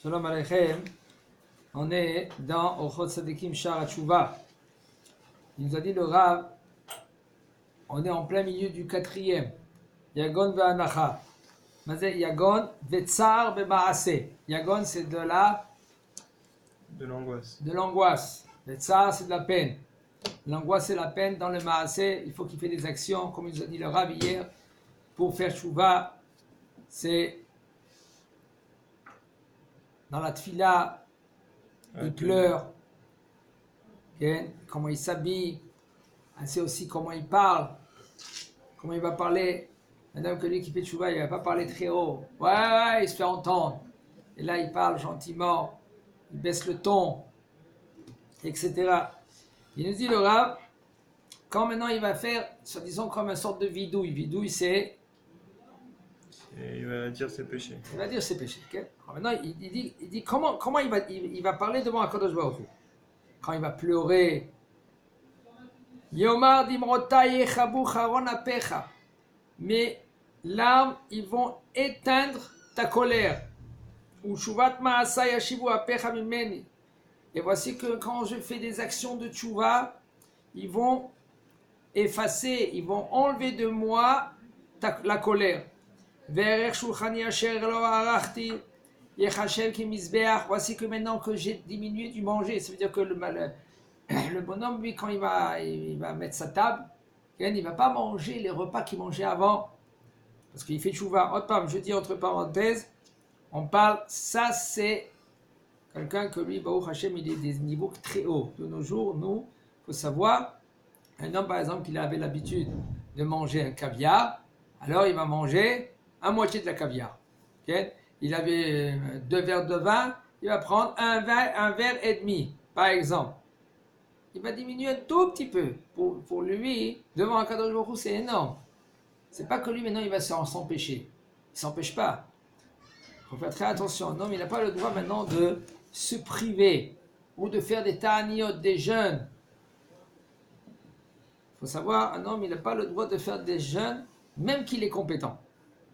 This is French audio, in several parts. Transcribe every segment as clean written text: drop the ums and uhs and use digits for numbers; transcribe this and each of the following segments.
Shalom Aleichem, on est dans Orchot Tzadikim Shar HaTshuva. Il nous a dit le Rav, on est en plein milieu du quatrième. Yagon ve'anacha. Mazé Yagon ve'tsar be'ma'aseh. Yagon c'est de l'angoisse. Ve'tsar c'est de la peine. L'angoisse c'est la peine. Dans le ma'aseh, il faut qu'il fait des actions, comme il nous a dit le Rav hier, pour faire Tshuva. C'est dans la tfila, il pleure, okay? Comment il s'habille, c'est aussi comment il parle, comment il va parler. Madame que lui qui fait tchouva, il ne va pas parler très haut. Ouais, il se fait entendre. Et là, il parle gentiment, il baisse le ton, etc. Il nous dit le Rav, quand maintenant il va faire, disons comme une sorte de vidouille. Vidouille, c'est... Et il va dire ses péchés. Il va dire ses péchés. Okay? Alors maintenant, il dit comment il va parler devant Akadosh Baruch Hu. Quand il va pleurer. Yomar dimrota yechabu charon apecha. Mes larmes, ils vont éteindre ta colère. Ou shuvat ma'asa yashivu apecha mimeni. Et voici que quand je fais des actions de tchouva, ils vont effacer, ils vont enlever de moi la colère. Voici que maintenant que j'ai diminué du manger, ça veut dire que le bonhomme, lui, quand il va mettre sa table, il ne va pas manger les repas qu'il mangeait avant, parce qu'il fait tchouva. Je dis entre parenthèses, on parle, ça c'est quelqu'un que lui, Baruch Hashem, il est des niveaux très hauts. De nos jours, nous, il faut savoir, un homme par exemple, qui avait l'habitude de manger un caviar, alors il va manger à moitié de la caviar. Okay? Il avait 2 verres de vin, il va prendre un verre et demi, par exemple. Il va diminuer un tout petit peu. Pour lui, devant un Kadosh Baruch Hu, c'est énorme. C'est pas que lui, maintenant, il va s'empêcher. Il ne s'empêche pas. Il faut faire très attention. Un homme, il n'a pas le droit maintenant de se priver ou de faire des ta'aniyot, des jeûnes. Il faut savoir, un homme, il n'a pas le droit de faire des jeûnes, même qu'il est compétent.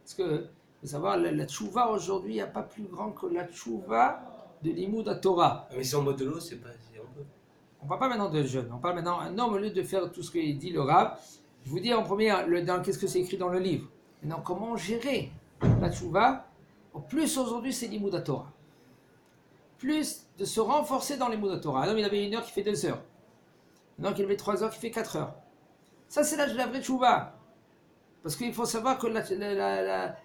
Parce que, il faut savoir, la tchouva aujourd'hui, il n'y a pas plus grand que la tchouva de l'imoud à Torah. Mais c'est en mode de l'eau, c'est pas un peu. On ne parle pas maintenant de jeûne, on parle maintenant un homme, au lieu de faire tout ce qu'il dit le Rav, je vous dis en premier, qu'est-ce que c'est écrit dans le livre. Maintenant, comment gérer la tchouva. Plus aujourd'hui, c'est l'imoud à Torah. Plus de se renforcer dans l'imoud à Torah. Un homme, il avait 1 heure qui fait 2 heures. Maintenant qu'il avait 3 heures qui fait 4 heures. Ça, c'est la vraie tchouva. Parce qu'il faut savoir que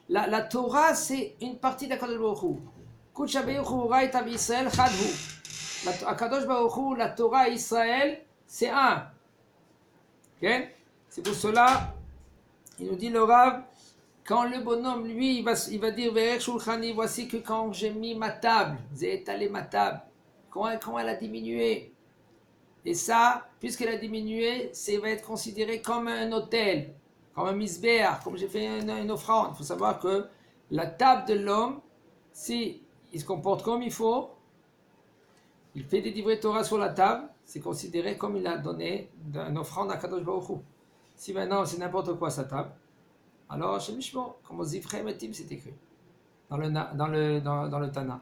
la Torah, c'est une partie d'Akadosh Baruch Hu. Kudsha Beyuchu Raita B'Yisrael Chadhu. Akadosh Baruch Hu, la Torah et Israël, c'est un. Okay? C'est pour cela, il nous dit le Rav, quand le bonhomme, lui, il va dire Ve'er Shulchani, voici que quand j'ai mis ma table, j'ai étalé ma table, comment elle a diminué. Et ça, puisqu'elle a diminué, ça va être considéré comme un autel. Comme un misbéar, comme j'ai fait une offrande. Il faut savoir que la table de l'homme, si il se comporte comme il faut, il fait des divrei Torah sur la table, c'est considéré comme il a donné une offrande à Kadosh Baruch Hu. Si maintenant c'est n'importe quoi sa table, alors chez Mishmo, comme au Zifrei Metim c'est écrit dans le Tana.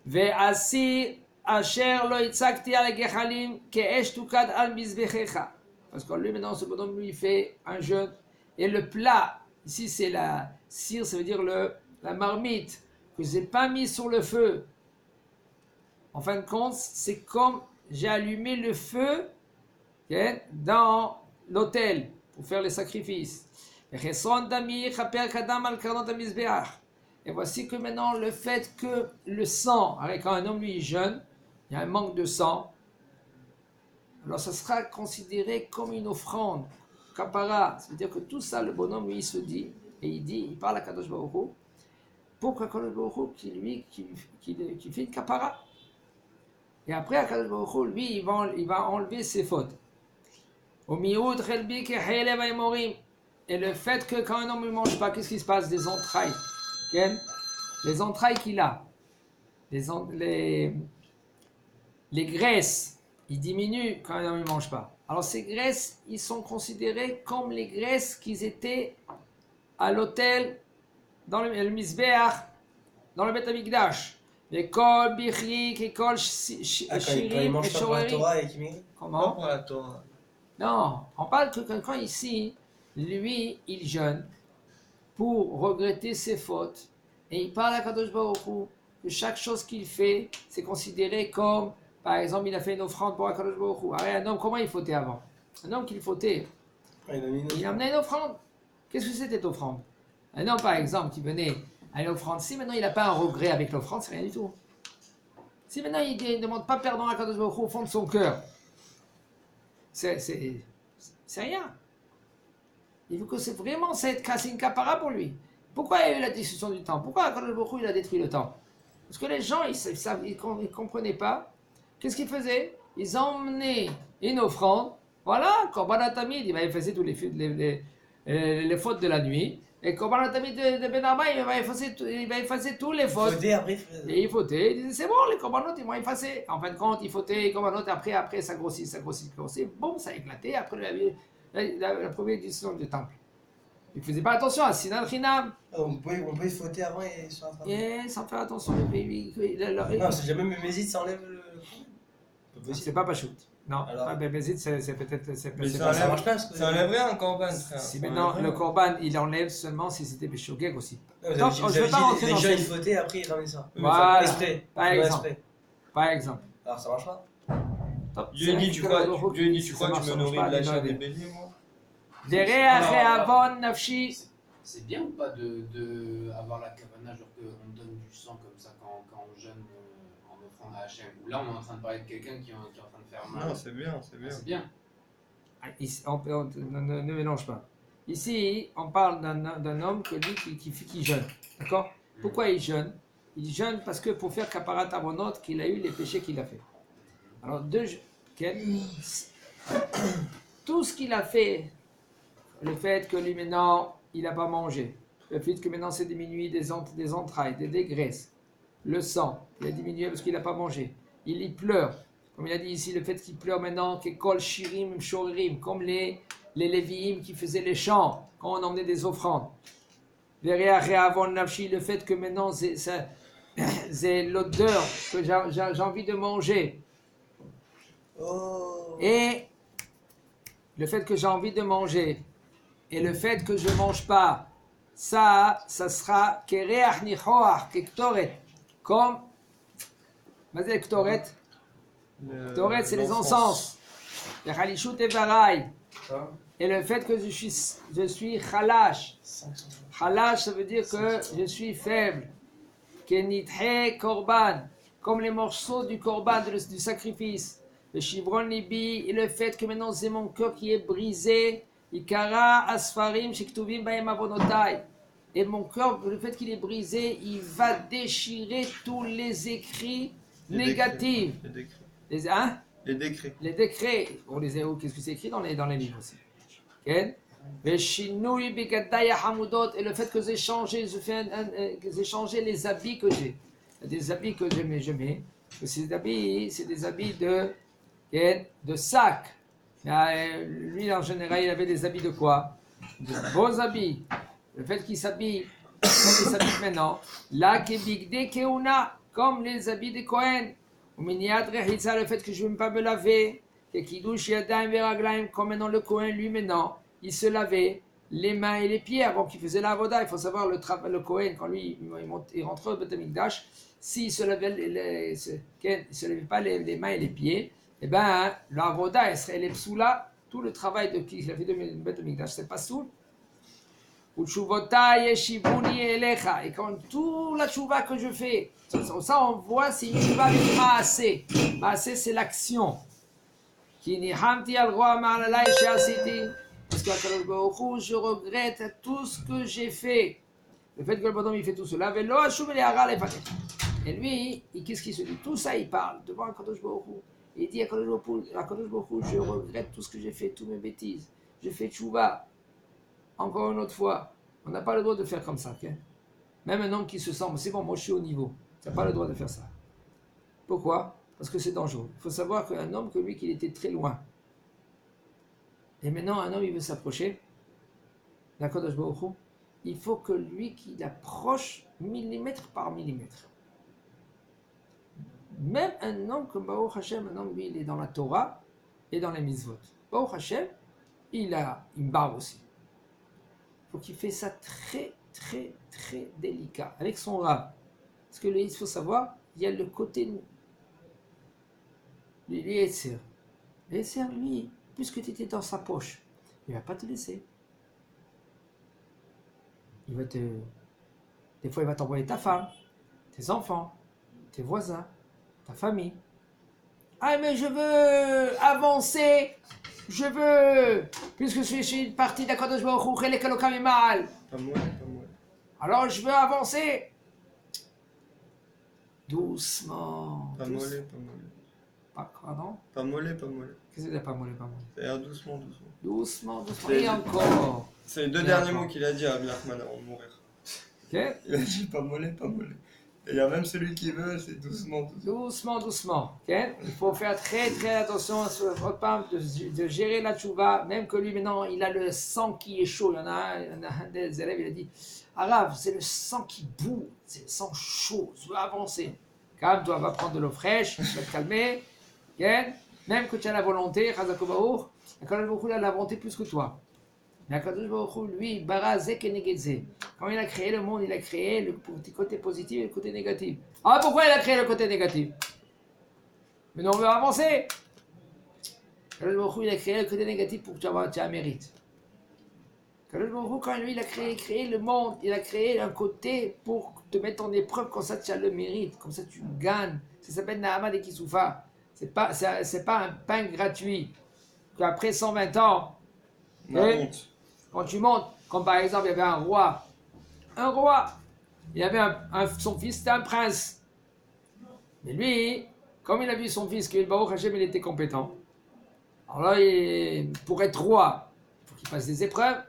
Ve'asi asher lo itzakti al gechalim ke'esh tukad al mizbechecha. Parce que lui, maintenant, ce bonhomme, lui, il fait un jeûne. Et le plat, ici, c'est la cire, ça veut dire la marmite, que je n'ai pas mis sur le feu. En fin de compte, c'est comme j'ai allumé le feu dans l'autel pour faire les sacrifices. Et voici que maintenant, le fait que le sang, quand un homme, lui, il jeûne, il y a un manque de sang, alors ça sera considéré comme une offrande, kapara. Ça veut dire que tout ça, le bonhomme, lui, il se dit, et il parle à Kadosh Baruch Hu, pour Kadosh Baruch Hu qui fait une kapara. Et après, Kadosh Baruch Hu, lui, il va enlever ses fautes. Et le fait que quand un homme ne mange pas, qu'est-ce qui se passe? Des entrailles. Les entrailles qu'il a, les graisses, ils diminuent quand un homme ne mange pas. Alors ces graisses, ils sont considérés comme les graisses qu'ils étaient à l'autel, dans le misbéach, dans le Beth Amikdash. L'école bichrik, école Ah, quand il shirim, mange pas pour la shorerim. Torah et qu'il maigrit. Pas Comment? pour la Torah. Non, on parle que quand ici, lui, il jeûne pour regretter ses fautes. Et il parle à Kadosh Baruch Hu que chaque chose qu'il fait, c'est considéré comme, par exemple, il a fait une offrande pour Kadosh Baruch Hu. Alors, un homme, comment il fautait avant? Un homme qu'il fautait, Ah, il a mis une il autre. amenait une offrande. Qu'est-ce que c'était offrande? Un homme, par exemple, qui venait à une offrande, si maintenant il n'a pas un regret avec l'offrande, c'est rien du tout. Si maintenant il ne demande pas pardon à Kadosh Baruch Hu au fond de son cœur, c'est rien. Il faut que c'est vraiment cette casse une capara pour lui. Pourquoi il y a eu la destruction du temps? Pourquoi Kadosh Baruch Hu, il a détruit le temps? Parce que les gens, ils ne comprenaient pas. Qu'est-ce qu'ils faisaient? Ils emmenaient une offrande. Voilà, Korban Tamid, il va effacer tous les fautes de la nuit. Et Korban Tamid de Ben Arba, il va effacer tous les fautes. Fauté, après. Et il fautait, il disait c'est bon, les corbanotes ils vont effacer. En fin de compte, il fautait, les corbanotes, après ça grossit, boum, ça a éclaté. Après la première décision du temple. Il ne faisait pas attention à Sinan Rinam. Ah, on peut se fauter avant et sur la fin. Et sans faire attention, Non, c'est jamais Mémésite, ça enlève le problème. c'est pas Pachout. Non, Alors pas Bébézite, c'est peut-être. Mais Ça ça marche pas parce que. Ça enlève rien, un corban, frère. Si Ça maintenant enlève le rien. corban il enlève seulement si c'était Péchogeg aussi. Non, vous Non, avez dit- je vous vais avez pas dit rentrer les dans gens ce- ils fautaient, après ils ramenaient ça. Voilà. Exprès. Par Pas exemple. exprès. Par exemple. Alors ça marche pas. Dieu dit, tu crois que tu me nourris de la chair des des béliers, moi? Dereach nafshi. C'est bien ou pas de avoir la kavana, genre qu'on donne du sang comme ça quand on jeûne en offrant à Hachem? Ou là on est en train de parler de quelqu'un qui est en train de faire mal. Non, c'est bien, c'est Ah, bien. c'est bien. Ici, ne mélange pas. Ici, on parle d'un homme que lui qui jeûne. D'accord? Pourquoi il jeûne? Il jeûne parce que pour faire Kaparat Avonot, qu'il a eu les péchés qu'il a fait. Alors, tout ce qu'il a fait, le fait que lui maintenant, il n'a pas mangé, le fait que maintenant c'est diminué des entrailles, des graisses, le sang, il a diminué parce qu'il n'a pas mangé, il y pleure. Comme il a dit ici, le fait qu'il pleure maintenant, qu'école shirim, shoririm, comme les Lévi'im qui faisaient les chants quand on emmenait des offrandes. Le fait que maintenant c'est l'odeur que j'ai envie de manger. Oh. Et le fait que j'ai envie de manger et le fait que je ne mange pas, ça sera kereach nichoach, kektoret, comme, vas-y, kektoret. Kektoret, c'est les encens. Les halishut et varai. Et le fait que je suis chalash. Chalash, ça veut dire que je suis faible. Kenithe korban, comme les morceaux du korban, du sacrifice. Le shivron libi, et le fait que maintenant c'est mon cœur qui est brisé. Ikara asfarim shektuvim baem avonotai. Et mon cœur, le fait qu'il est brisé, il va déchirer tous les écrits négatifs. Les décrets. Les Les décrets. les décrets, on les a, qu'est-ce que c'est écrit dans les livres aussi. Okay? Et le fait que j'ai changé, que j'ai changé les habits que j'ai. Il y a des habits que je mets. Ces habits, c'est des habits de sac. Lui, en général, il avait des habits de quoi? De beaux habits. Le fait qu'il s'habille comme il s'habille maintenant, là, comme les habits des Kohen. Le fait que je ne veux pas me laver, comme maintenant le Kohen, lui maintenant, il se lavait les mains et les pieds avant qu'il faisait la avoda. Il faut savoir le Kohen, quand lui il rentrait au Beth Amikdash, s'il se lavait se lavait pas les mains et les pieds, et ben la avoda elle serait les psoula, tout le travail qu'il a fait de Beth Amikdash, c'est pas soul. Et quand tout la tchouva que je fais, ça on voit, c'est une tchouva avec maasé. Maasé, c'est l'action. Parce qu'à je regrette tout ce que j'ai fait. Le fait que le bonhomme il fait tout cela. Et lui, qu'est-ce qu'il se dit? Tout ça, il parle devant Akadosh Baruch Hu. Il dit Akadosh Baruch Hu, je regrette tout ce que j'ai fait, toutes mes bêtises. Je fais tchouva. Encore une autre fois, on n'a pas le droit de faire comme ça. Okay? Même un homme qui se sent, c'est bon, moi je suis au niveau. Tu n'as pas le droit de faire ça. Pourquoi? Parce que c'est dangereux. Il faut savoir qu'un homme comme lui, qu'il était très loin. Et maintenant, un homme, il veut s'approcher. D'Akadosh Baruch Hu. Il faut que lui, qu'il approche millimètre par millimètre. Même un homme comme Baruch Hashem, un homme, lui, il est dans la Torah et dans les mitzvot. Baruch Hashem, il a une barbe aussi. Il faut qu'il fasse ça très, très, très délicat, avec son rab. Parce que il faut savoir, il y a le côté... Les Yetzer. Les Yetzer, lui, puisque tu étais dans sa poche, il ne va pas te laisser. Il va te... Des fois, il va t'envoyer ta femme, tes enfants, tes voisins, ta famille. Ah, mais je veux avancer, je veux, puisque je suis une partie d'Akadosh Baruch Hu, Chelek Elokam Imal. Pas mollet, pas mollet. Alors, je veux avancer. Doucement. Pas mollet, pas mollet. Pardon? Pas mollet, pas mollet. Qu'est-ce que c'est pas mollet, pas mollet? C'est-à-dire doucement, doucement. Doucement, doucement. C'est- Et encore. C'est les deux Et derniers encore. mots qu'il a dit à Rabbi Nachman avant de mourir. Ok? Il a dit pas mollet, pas mollet. Et il y a même celui qui veut, c'est doucement, doucement. Doucement, doucement. Ok? Il faut faire très, très attention à ce repas de gérer la tchouva, même que lui, maintenant, il a le sang qui est chaud. Il y en a un des élèves, il a dit Arabe, c'est le sang qui boue, c'est le sang chaud, tu vas avancer. Calme-toi, va prendre de l'eau fraîche, tu vas te calmer. Ok? Même que tu as la volonté, Chazakobaour, Akadosh Baruch Hu a la volonté plus que toi. Mais Akadosh Baruch Hu, lui, Barazek et Negedze. Quand il a créé le monde, il a créé le côté positif et le côté négatif. Ah, pourquoi il a créé le côté négatif? Mais nous, on veut avancer. Akadosh Baruch Hu, il a créé le côté négatif pour que tu aies un mérite. Akadosh Baruch Hu, quand lui, il a créé le monde, il a créé un côté pour te mettre en épreuve, comme ça tu as le mérite, comme ça tu gagnes. Ça s'appelle Nahama de Kisoufa. C'est pas un pain gratuit. Qu'après 120 ans, La et honte. quand tu montes, comme par exemple, il y avait un roi, il avait son fils, c'était un prince. Mais lui, comme il a vu son fils, que Baruch Hashem, il était compétent, alors là, pour être roi, il faut qu'il fasse des épreuves,